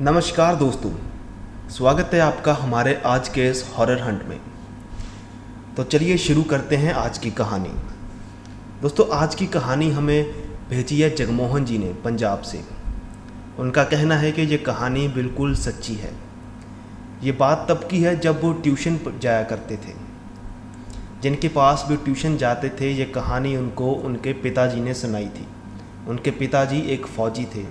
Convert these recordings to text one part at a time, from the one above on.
नमस्कार दोस्तों, स्वागत है आपका हमारे आज के इस हॉरर हंट में। तो चलिए शुरू करते हैं आज की कहानी। दोस्तों, आज की कहानी हमें भेजी है जगमोहन जी ने पंजाब से। उनका कहना है कि ये कहानी बिल्कुल सच्ची है। ये बात तब की है जब वो ट्यूशन जाया करते थे। जिनके पास भी ट्यूशन जाते थे, ये कहानी उनको उनके पिताजी ने सुनाई थी। उनके पिताजी एक फ़ौजी थे।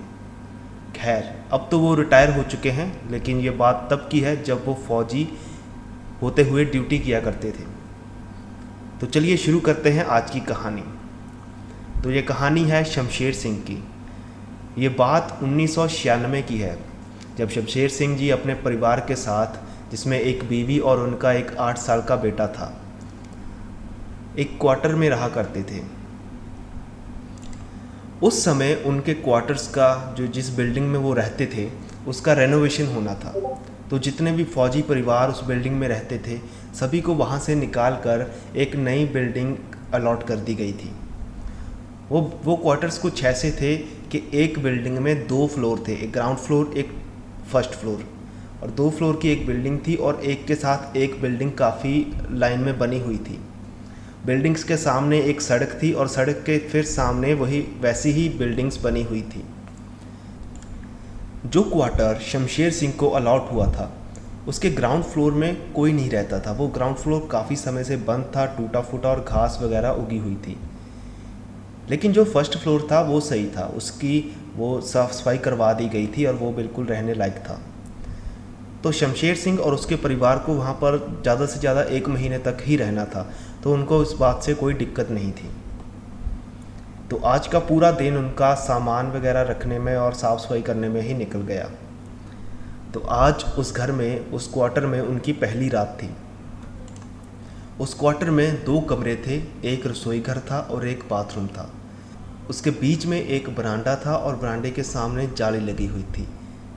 खैर, अब तो वो रिटायर हो चुके हैं, लेकिन ये बात तब की है जब वो फ़ौजी होते हुए ड्यूटी किया करते थे। तो चलिए शुरू करते हैं आज की कहानी। तो ये कहानी है शमशेर सिंह की। ये बात 1996 की है, जब शमशेर सिंह जी अपने परिवार के साथ, जिसमें एक बीवी और उनका एक 8 साल का बेटा था, एक क्वार्टर में रहा करते थे। उस समय उनके क्वार्टर्स का जिस बिल्डिंग में वो रहते थे उसका रेनोवेशन होना था। तो जितने भी फ़ौजी परिवार उस बिल्डिंग में रहते थे, सभी को वहाँ से निकाल कर एक नई बिल्डिंग अलॉट कर दी गई थी। वो क्वार्टर्स कुछ ऐसे थे कि एक बिल्डिंग में 2 फ्लोर थे, एक ग्राउंड फ्लोर एक फर्स्ट फ्लोर, और 2 फ्लोर की एक बिल्डिंग थी और एक के साथ एक बिल्डिंग काफ़ी लाइन में बनी हुई थी। बिल्डिंग्स के सामने एक सड़क थी और सड़क के फिर सामने वैसी ही बिल्डिंग्स बनी हुई थी। जो क्वार्टर शमशेर सिंह को अलॉट हुआ था, उसके ग्राउंड फ्लोर में कोई नहीं रहता था। वो ग्राउंड फ्लोर काफ़ी समय से बंद था, टूटा फूटा और घास वगैरह उगी हुई थी। लेकिन जो फर्स्ट फ्लोर था वो सही था, उसकी वो साफ़ सफाई करवा दी गई थी और वो बिल्कुल रहने लायक था। तो शमशेर सिंह और उसके परिवार को वहाँ पर ज़्यादा से ज़्यादा 1 महीने तक ही रहना था, तो उनको इस बात से कोई दिक्कत नहीं थी। तो आज का पूरा दिन उनका सामान वगैरह रखने में और साफ़ सफाई करने में ही निकल गया। तो आज उस घर में, उस क्वार्टर में उनकी पहली रात थी। उस क्वार्टर में 2 कमरे थे, एक रसोई घर था और एक बाथरूम था। उसके बीच में एक बरामदा था और बरामदे के सामने जाली लगी हुई थी।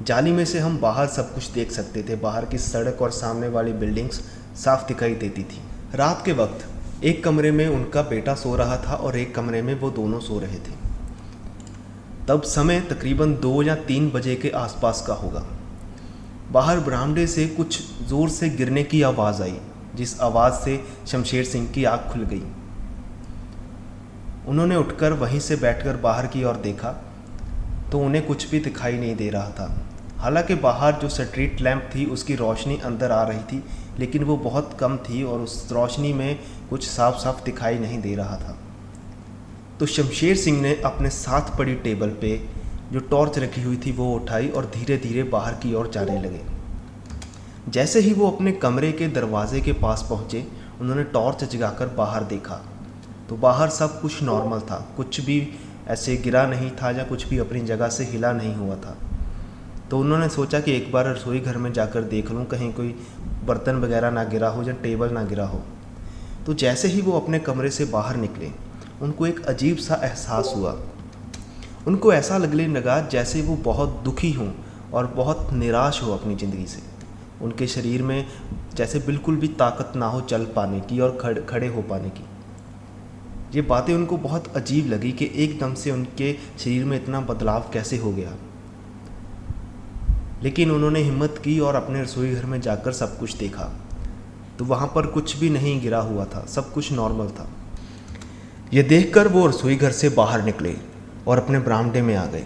जाली में से हम बाहर सब कुछ देख सकते थे। बाहर की सड़क और सामने वाली बिल्डिंग्स साफ दिखाई देती थी। रात के वक्त एक कमरे में उनका बेटा सो रहा था और एक कमरे में वो दोनों सो रहे थे। तब समय तकरीबन 2 या 3 बजे के आसपास का होगा। बाहर बरामदे से कुछ ज़ोर से गिरने की आवाज़ आई, जिस आवाज़ से शमशेर सिंह की आँख खुल गई। उन्होंने उठकर वहीं से बैठकर बाहर की ओर देखा तो उन्हें कुछ भी दिखाई नहीं दे रहा था। हालांकि बाहर जो स्ट्रीट लैंप थी उसकी रोशनी अंदर आ रही थी, लेकिन वो बहुत कम थी और उस रोशनी में कुछ साफ साफ दिखाई नहीं दे रहा था। तो शमशेर सिंह ने अपने साथ पड़ी टेबल पे जो टॉर्च रखी हुई थी वो उठाई और धीरे धीरे बाहर की ओर जाने लगे। जैसे ही वो अपने कमरे के दरवाजे के पास पहुँचे, उन्होंने टॉर्च जगाकर बाहर देखा तो बाहर सब कुछ नॉर्मल था। कुछ भी ऐसे गिरा नहीं था या कुछ भी अपनी जगह से हिला नहीं हुआ था। तो उन्होंने सोचा कि एक बार रसोई घर में जाकर देख लूँ, कहीं कोई बर्तन वगैरह ना गिरा हो या टेबल ना गिरा हो। तो जैसे ही वो अपने कमरे से बाहर निकले, उनको एक अजीब सा एहसास हुआ। उनको ऐसा लगने लगा जैसे वो बहुत दुखी हों और बहुत निराश हो अपनी ज़िंदगी से। उनके शरीर में जैसे बिल्कुल भी ताकत ना हो चल पाने की और खड़े हो पाने की। ये बातें उनको बहुत अजीब लगी कि एकदम से उनके शरीर में इतना बदलाव कैसे हो गया। लेकिन उन्होंने हिम्मत की और अपने रसोई घर में जाकर सब कुछ देखा तो वहाँ पर कुछ भी नहीं गिरा हुआ था, सब कुछ नॉर्मल था। ये देखकर वो रसोई घर से बाहर निकले और अपने बरामदे में आ गए।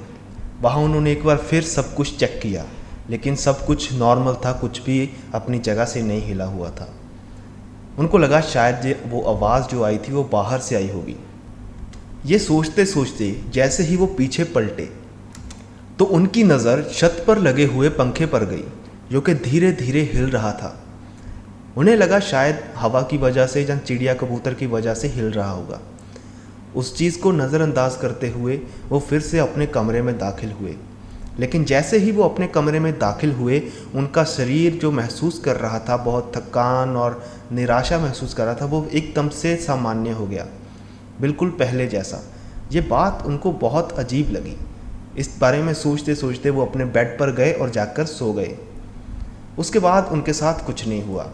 वहाँ उन्होंने एक बार फिर सब कुछ चेक किया, लेकिन सब कुछ नॉर्मल था, कुछ भी अपनी जगह से नहीं हिला हुआ था। उनको लगा शायद वो आवाज़ जो आई थी वो बाहर से आई होगी। ये सोचते सोचते जैसे ही वो पीछे पलटे तो उनकी नज़र छत पर लगे हुए पंखे पर गई, जो कि धीरे धीरे हिल रहा था। उन्हें लगा शायद हवा की वजह से या चिड़िया कबूतर की वजह से हिल रहा होगा। उस चीज़ को नज़रअंदाज करते हुए वो फिर से अपने कमरे में दाखिल हुए। लेकिन जैसे ही वो अपने कमरे में दाखिल हुए, उनका शरीर जो महसूस कर रहा था, बहुत थकान और निराशा महसूस कर रहा था, वो एकदम से सामान्य हो गया, बिल्कुल पहले जैसा। ये बात उनको बहुत अजीब लगी। इस बारे में सोचते सोचते वो अपने बेड पर गए और जाकर सो गए। उसके बाद उनके साथ कुछ नहीं हुआ।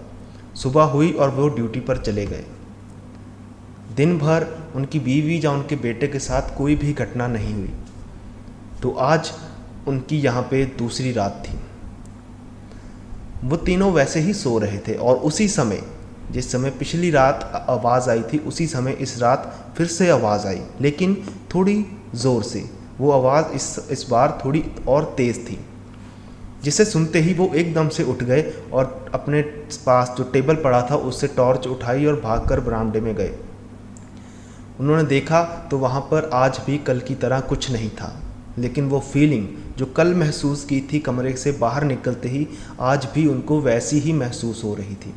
सुबह हुई और वो ड्यूटी पर चले गए। दिन भर उनकी बीवी या उनके बेटे के साथ कोई भी घटना नहीं हुई। तो आज उनकी यहाँ पे दूसरी रात थी। वो तीनों वैसे ही सो रहे थे और उसी समय, जिस समय पिछली रात आवाज़ आई थी, उसी समय इस रात फिर से आवाज़ आई, लेकिन थोड़ी ज़ोर से। वो आवाज़ इस बार थोड़ी और तेज़ थी, जिसे सुनते ही वो एकदम से उठ गए और अपने पास जो टेबल पड़ा था उससे टॉर्च उठाई और भागकर बरामदे में गए। उन्होंने देखा तो वहाँ पर आज भी कल की तरह कुछ नहीं था, लेकिन वो फीलिंग जो कल महसूस की थी कमरे से बाहर निकलते ही, आज भी उनको वैसी ही महसूस हो रही थी।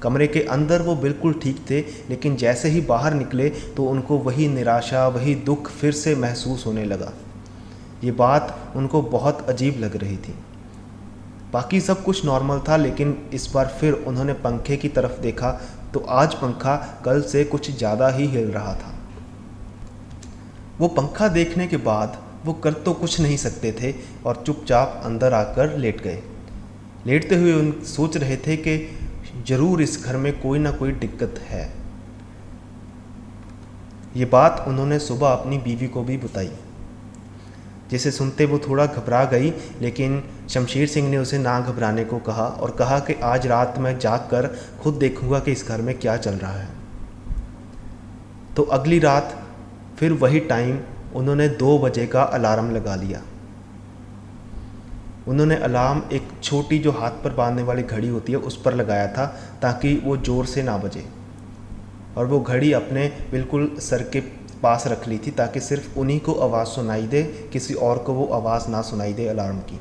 कमरे के अंदर वो बिल्कुल ठीक थे, लेकिन जैसे ही बाहर निकले तो उनको वही निराशा, वही दुख फिर से महसूस होने लगा। ये बात उनको बहुत अजीब लग रही थी। बाकी सब कुछ नॉर्मल था, लेकिन इस बार फिर उन्होंने पंखे की तरफ देखा तो आज पंखा कल से कुछ ज़्यादा ही हिल रहा था। वो पंखा देखने के बाद वो कर तो कुछ नहीं सकते थे और चुपचाप अंदर आकर लेट गए। लेटते हुए उन सोच रहे थे कि ज़रूर इस घर में कोई ना कोई दिक्कत है। ये बात उन्होंने सुबह अपनी बीवी को भी बताई, जिसे सुनते वो थोड़ा घबरा गई, लेकिन शमशेर सिंह ने उसे ना घबराने को कहा और कहा कि आज रात मैं जाग कर खुद देखूंगा कि इस घर में क्या चल रहा है। तो अगली रात फिर वही टाइम उन्होंने 2 बजे का अलार्म लगा लिया। उन्होंने अलार्म एक छोटी जो हाथ पर बांधने वाली घड़ी होती है उस पर लगाया था, ताकि वो ज़ोर से ना बजे, और वो घड़ी अपने बिल्कुल सर के पास रख ली थी ताकि सिर्फ उन्हीं को आवाज़ सुनाई दे, किसी और को वो आवाज़ ना सुनाई दे अलार्म की।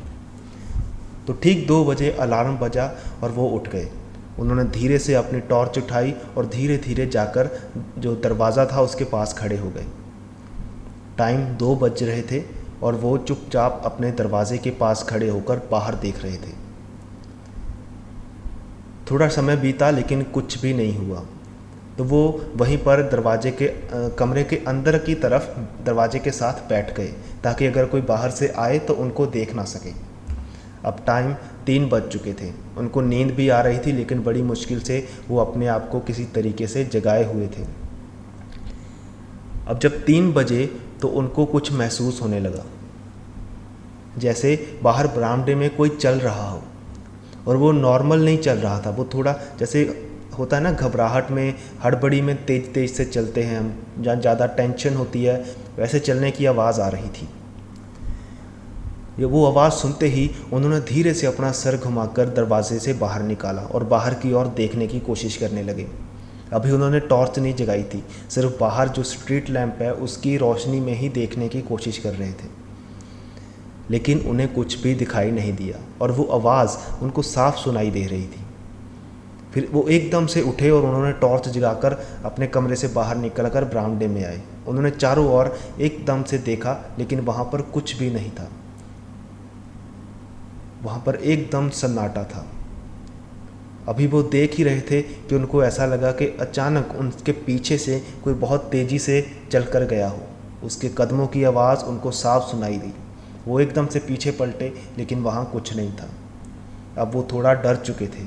तो ठीक 2 बजे अलार्म बजा और वो उठ गए। उन्होंने धीरे से अपनी टॉर्च उठाई और धीरे धीरे जाकर जो दरवाज़ा था उसके पास खड़े हो गए। टाइम 2 बज रहे थे और वो चुपचाप अपने दरवाजे के पास खड़े होकर बाहर देख रहे थे। थोड़ा समय बीता लेकिन कुछ भी नहीं हुआ। तो वो वहीं पर दरवाजे के कमरे के अंदर की तरफ दरवाजे के साथ बैठ गए, ताकि अगर कोई बाहर से आए तो उनको देख ना सके। अब टाइम 3 बज चुके थे। उनको नींद भी आ रही थी, लेकिन बड़ी मुश्किल से वो अपने आप को किसी तरीके से जगाए हुए थे। अब जब 3 बजे तो उनको कुछ महसूस होने लगा, जैसे बाहर बरामदे में कोई चल रहा हो, और वो नॉर्मल नहीं चल रहा था। वो थोड़ा जैसे होता है ना, घबराहट में, हड़बड़ी में तेज तेज से चलते हैं हम, जहाँ ज़्यादा टेंशन होती है, वैसे चलने की आवाज़ आ रही थी। ये वो आवाज़ सुनते ही उन्होंने धीरे से अपना सर घुमाकर दरवाजे से बाहर निकाला और बाहर की ओर देखने की कोशिश करने लगे। अभी उन्होंने टॉर्च नहीं जगाई थी, सिर्फ बाहर जो स्ट्रीट लैंप है उसकी रोशनी में ही देखने की कोशिश कर रहे थे, लेकिन उन्हें कुछ भी दिखाई नहीं दिया और वो आवाज़ उनको साफ सुनाई दे रही थी। फिर वो एकदम से उठे और उन्होंने टॉर्च जगाकर अपने कमरे से बाहर निकलकर बरामदे में आए। उन्होंने चारों ओर एकदम से देखा, लेकिन वहाँ पर कुछ भी नहीं था। वहाँ पर एकदम सन्नाटा था। अभी वो देख ही रहे थे कि उनको ऐसा लगा कि अचानक उनके पीछे से कोई बहुत तेज़ी से चल कर गया हो। उसके कदमों की आवाज़ उनको साफ सुनाई दी। वो एकदम से पीछे पलटे, लेकिन वहाँ कुछ नहीं था। अब वो थोड़ा डर चुके थे।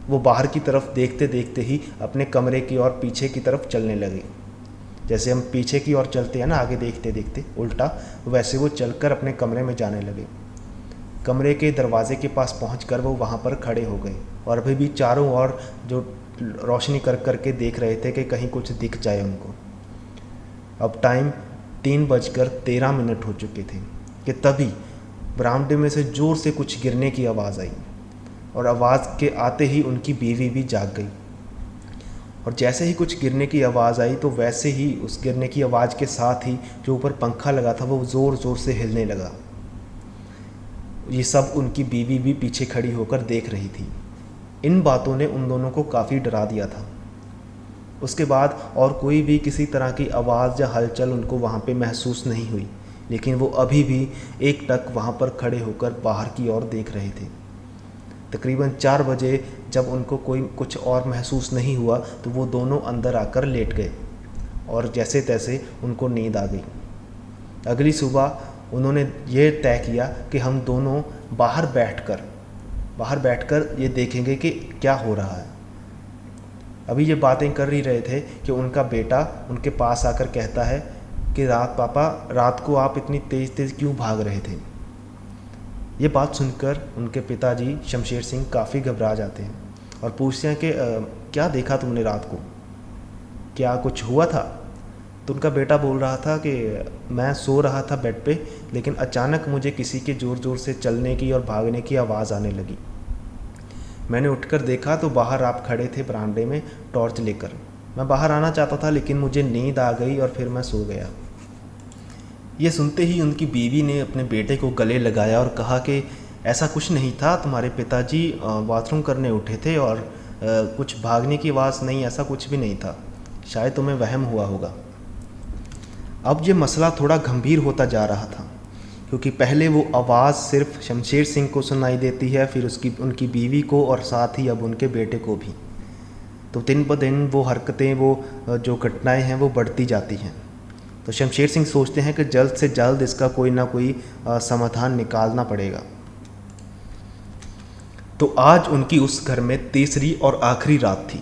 वो बाहर की तरफ देखते देखते ही अपने कमरे की ओर पीछे की तरफ चलने लगे। जैसे हम पीछे की ओर चलते हैं ना, आगे देखते देखते उल्टा, वैसे वो चलकर अपने कमरे में जाने लगे। कमरे के दरवाजे के पास पहुंचकर वो वहाँ पर खड़े हो गए और अभी भी चारों ओर जो रोशनी कर करके देख रहे थे कि कहीं कुछ दिख जाए उनको। अब टाइम 3:13 हो चुके थे कि तभी बरामदे में से ज़ोर से कुछ गिरने की आवाज़ आई, और आवाज़ के आते ही उनकी बीवी भी जाग गई। और जैसे ही कुछ गिरने की आवाज़ आई तो वैसे ही उस गिरने की आवाज़ के साथ ही जो ऊपर पंखा लगा था वो ज़ोर ज़ोर से हिलने लगा। ये सब उनकी बीवी भी पीछे खड़ी होकर देख रही थी। इन बातों ने उन दोनों को काफ़ी डरा दिया था। उसके बाद और कोई भी किसी तरह की आवाज़ या हलचल उनको वहाँ पे महसूस नहीं हुई, लेकिन वो अभी भी एकटक वहाँ पर खड़े होकर बाहर की ओर देख रहे थे। तकरीबन 4 बजे जब उनको कोई कुछ और महसूस नहीं हुआ तो वो दोनों अंदर आकर लेट गए और जैसे तैसे उनको नींद आ गई। अगली सुबह उन्होंने ये तय किया कि हम दोनों बाहर बैठकर ये देखेंगे कि क्या हो रहा है। अभी ये बातें कर ही रहे थे कि उनका बेटा उनके पास आकर कहता है कि पापा रात को आप इतनी तेज़ तेज़ क्यों भाग रहे थे। ये बात सुनकर उनके पिताजी शमशेर सिंह काफ़ी घबरा जाते हैं और पूछते हैं कि क्या देखा तुमने रात को, क्या कुछ हुआ था? तो उनका बेटा बोल रहा था कि मैं सो रहा था बेड पे, लेकिन अचानक मुझे किसी के ज़ोर ज़ोर से चलने की और भागने की आवाज़ आने लगी। मैंने उठकर देखा तो बाहर आप खड़े थे बरामदे में टॉर्च लेकर। मैं बाहर आना चाहता था लेकिन मुझे नींद आ गई और फिर मैं सो गया। ये सुनते ही उनकी बीवी ने अपने बेटे को गले लगाया और कहा कि ऐसा कुछ नहीं था, तुम्हारे पिताजी बाथरूम करने उठे थे और कुछ भागने की आवाज़ नहीं, ऐसा कुछ भी नहीं था, शायद तुम्हें वहम हुआ होगा। अब ये मसला थोड़ा गंभीर होता जा रहा था, क्योंकि पहले वो आवाज़ सिर्फ शमशेर सिंह को सुनाई देती है, फिर उनकी बीवी को और साथ ही अब उनके बेटे को भी। तो दिन ब दिन वो हरकतें, वो जो घटनाएं हैं वो बढ़ती जाती हैं। तो शमशेर सिंह सोचते हैं कि जल्द से जल्द इसका कोई ना कोई समाधान निकालना पड़ेगा। तो आज उनकी उस घर में तीसरी और आखिरी रात थी।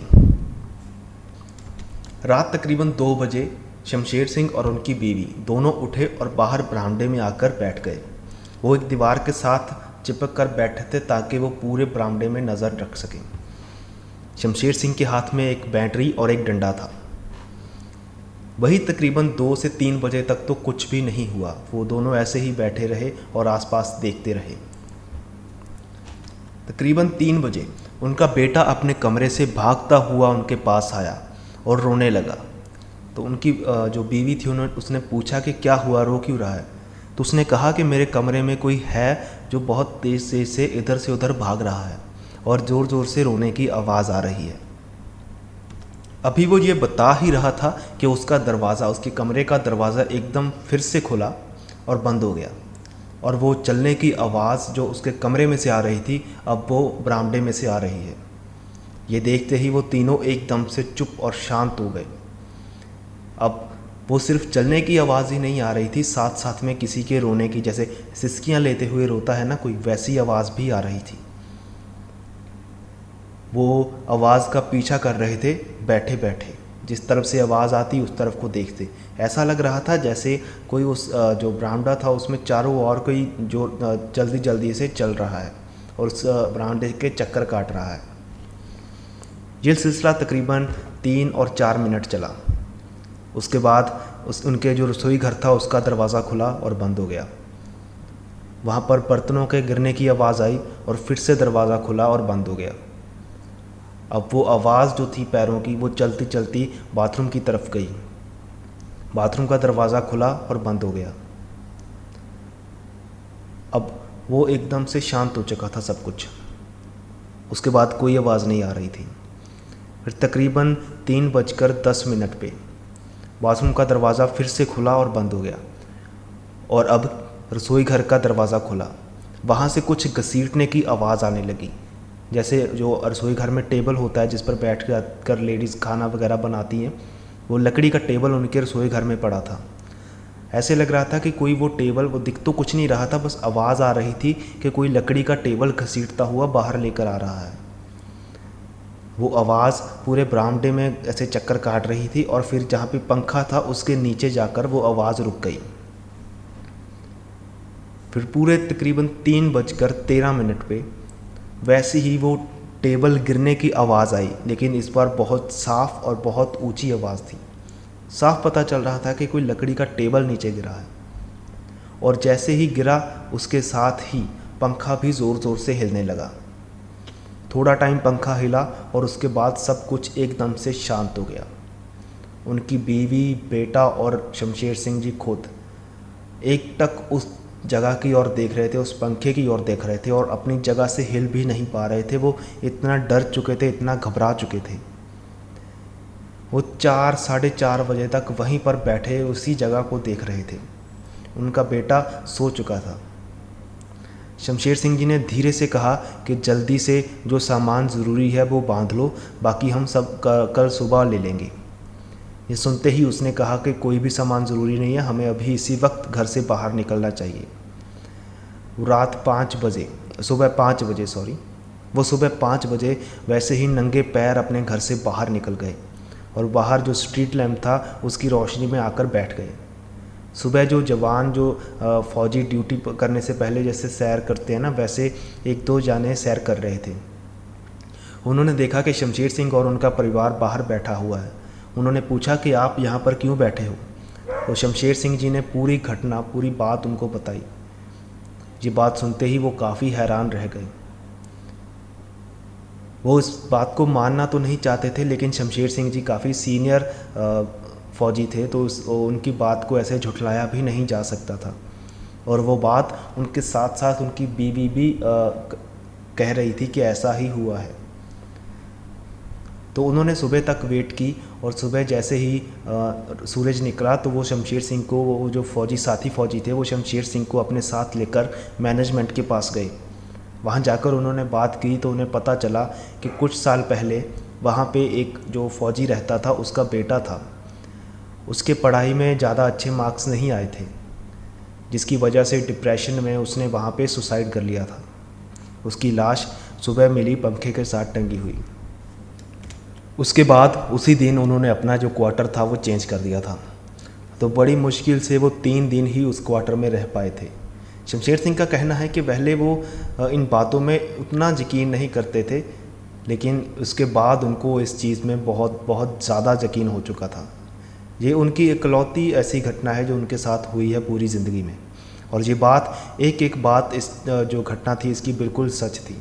रात तकरीबन 2 बजे शमशेर सिंह और उनकी बीवी दोनों उठे और बाहर बरामदे में आकर बैठ गए। वो एक दीवार के साथ चिपक कर बैठे थे ताकि वो पूरे बरामदे में नज़र रख सकें। शमशेर सिंह के हाथ में एक बैटरी और एक डंडा था। वही तकरीबन 2 से 3 बजे तक तो कुछ भी नहीं हुआ। वो दोनों ऐसे ही बैठे रहे और आसपास देखते रहे। तकरीबन 3 बजे उनका बेटा अपने कमरे से भागता हुआ उनके पास आया और रोने लगा। तो उनकी जो बीवी थी उसने पूछा कि क्या हुआ, रो क्यों रहा है? तो उसने कहा कि मेरे कमरे में कोई है जो बहुत तेज़ से इधर से उधर भाग रहा है और ज़ोर ज़ोर से रोने की आवाज़ आ रही है। अभी वो ये बता ही रहा था कि उसका दरवाज़ा, उसके कमरे का दरवाज़ा एकदम फिर से खुला और बंद हो गया, और वो चलने की आवाज़ जो उसके कमरे में से आ रही थी अब वो बरामदे में से आ रही है। ये देखते ही वो तीनों एकदम से चुप और शांत हो गए। अब वो सिर्फ चलने की आवाज़ ही नहीं आ रही थी, साथ साथ में किसी के रोने की, जैसे सिसकियाँ लेते हुए रोता है ना कोई, वैसी आवाज़ भी आ रही थी। वो आवाज़ का पीछा कर रहे थे बैठे बैठे, जिस तरफ से आवाज़ आती उस तरफ को देखते। ऐसा लग रहा था जैसे कोई उस जो बरामदा था उसमें चारों ओर कोई जो जल्दी जल्दी से चल रहा है और उस बरामदे के चक्कर काट रहा है। ये सिलसिला तकरीबन 3 और 4 मिनट चला। उसके बाद उनके जो रसोई घर था उसका दरवाज़ा खुला और बंद हो गया। वहाँ पर बर्तनों के गिरने की आवाज़ आई और फिर से दरवाज़ा खुला और बंद हो गया। अब वो आवाज़ जो थी पैरों की, वो चलती चलती बाथरूम की तरफ गई। बाथरूम का दरवाज़ा खुला और बंद हो गया। अब वो एकदम से शांत हो चुका था सब कुछ। उसके बाद कोई आवाज़ नहीं आ रही थी। फिर तकरीबन 3:10 पे बाथरूम का दरवाज़ा फिर से खुला और बंद हो गया, और अब रसोई घर का दरवाज़ा खुला। वहाँ से कुछ घसीटने की आवाज़ आने लगी, जैसे जो रसोई घर में टेबल होता है जिस पर बैठ कर लेडीज़ खाना वगैरह बनाती हैं, वो लकड़ी का टेबल उनके रसोई घर में पड़ा था। ऐसे लग रहा था कि कोई वो टेबल, वो दिख तो कुछ नहीं रहा था, बस आवाज़ आ रही थी कि कोई लकड़ी का टेबल घसीटता हुआ बाहर लेकर आ रहा है। वो आवाज़ पूरे बरामदे में ऐसे चक्कर काट रही थी, और फिर जहाँ पे पंखा था उसके नीचे जाकर वो आवाज़ रुक गई। फिर पूरे तकरीबन 3:13 पे वैसे ही वो टेबल गिरने की आवाज़ आई, लेकिन इस बार बहुत साफ़ और बहुत ऊंची आवाज़ थी। साफ पता चल रहा था कि कोई लकड़ी का टेबल नीचे गिरा है, और जैसे ही गिरा उसके साथ ही पंखा भी ज़ोर ज़ोर से हिलने लगा। थोड़ा टाइम पंखा हिला और उसके बाद सब कुछ एकदम से शांत हो गया। उनकी बीवी, बेटा और शमशेर सिंह जी खुद एकटक उस जगह की ओर देख रहे थे, उस पंखे की ओर देख रहे थे, और अपनी जगह से हिल भी नहीं पा रहे थे। वो इतना डर चुके थे, इतना घबरा चुके थे। वो 4 साढ़े 4 बजे तक वहीं पर बैठे उसी जगह को देख रहे थे। उनका बेटा सो चुका था। शमशेर सिंह जी ने धीरे से कहा कि जल्दी से जो सामान ज़रूरी है वो बांध लो, बाकी हम सब कल सुबह ले लेंगे। ये सुनते ही उसने कहा कि कोई भी सामान ज़रूरी नहीं है, हमें अभी इसी वक्त घर से बाहर निकलना चाहिए। सुबह 5 बजे वैसे ही नंगे पैर अपने घर से बाहर निकल गए और बाहर जो स्ट्रीट लैंप था उसकी रोशनी में आकर बैठ गए। सुबह जो जवान जो फ़ौजी ड्यूटी करने से पहले जैसे सैर करते हैं ना, वैसे एक दो जाने सैर कर रहे थे। उन्होंने देखा कि शमशेर सिंह और उनका परिवार बाहर बैठा हुआ है। उन्होंने पूछा कि आप यहाँ पर क्यों बैठे हो? तो शमशेर सिंह जी ने पूरी घटना, पूरी बात उनको बताई। ये बात सुनते ही वो काफ़ी हैरान रह गए। वो इस बात को मानना तो नहीं चाहते थे, लेकिन शमशेर सिंह जी काफ़ी सीनियर फ़ौजी थे, तो उनकी बात को ऐसे झुठलाया भी नहीं जा सकता था। और वो बात उनके साथ साथ उनकी बीवी भी कह रही थी कि ऐसा ही हुआ है। तो उन्होंने सुबह तक वेट की और सुबह जैसे ही सूरज निकला तो वो शमशेर सिंह को, वो जो फ़ौजी साथी फ़ौजी थे, वो शमशेर सिंह को अपने साथ लेकर मैनेजमेंट के पास गए। वहाँ जाकर उन्होंने बात की तो उन्हें पता चला कि कुछ साल पहले वहाँ पे एक जो फ़ौजी रहता था, उसका बेटा था। उसके पढ़ाई में ज़्यादा अच्छे मार्क्स नहीं आए थे, जिसकी वजह से डिप्रेशन में उसने वहाँ पे सुसाइड कर लिया था। उसकी लाश सुबह मिली पंखे के साथ टंगी हुई। उसके बाद उसी दिन उन्होंने अपना जो क्वार्टर था वो चेंज कर दिया था। तो बड़ी मुश्किल से वो 3 दिन ही उस क्वार्टर में रह पाए थे। शमशेर सिंह का कहना है कि पहले वो इन बातों में उतना यकीन नहीं करते थे, लेकिन उसके बाद उनको इस चीज़ में बहुत बहुत ज़्यादा यकीन हो चुका था। ये उनकी इकलौती ऐसी घटना है जो उनके साथ हुई है पूरी ज़िंदगी में, और ये बात एक एक बात इस जो घटना थी इसकी बिल्कुल सच थी।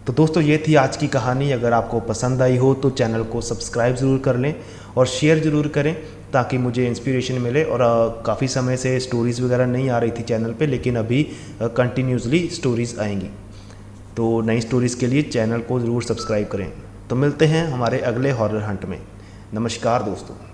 तो दोस्तों, ये थी आज की कहानी। अगर आपको पसंद आई हो तो चैनल को सब्सक्राइब ज़रूर कर लें और शेयर ज़रूर करें, ताकि मुझे इंस्पिरेशन मिले। और काफ़ी समय से स्टोरीज़ वगैरह नहीं आ रही थी चैनल पे, लेकिन अभी कंटिन्यूसली स्टोरीज़ आएंगी। तो नई स्टोरीज़ के लिए चैनल को ज़रूर सब्सक्राइब करें। तो मिलते हैं हमारे अगले हॉरर हंट में। नमस्कार दोस्तों।